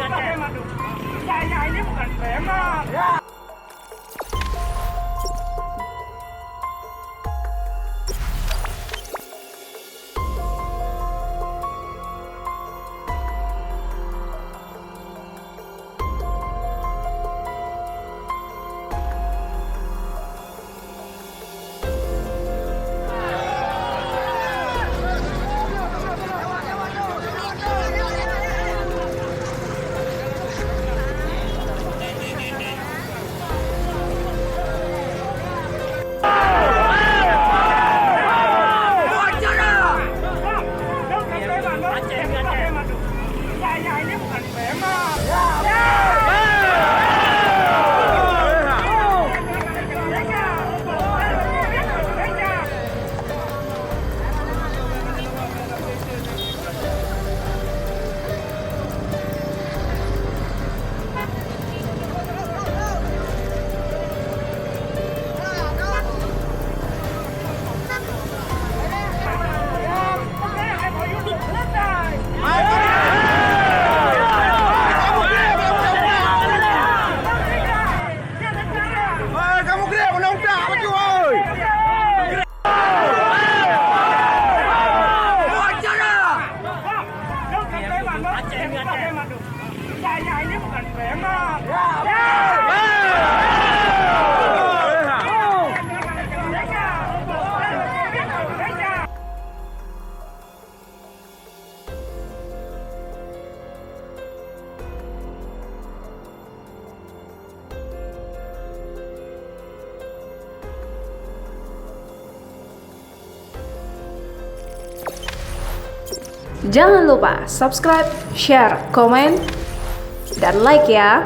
Saya ini bukan preman. Saya ini bukan preman. Kamu kira undang-undang apa tu, oi? Saya ini bukan preman. Jangan lupa subscribe, share, komen, dan like ya.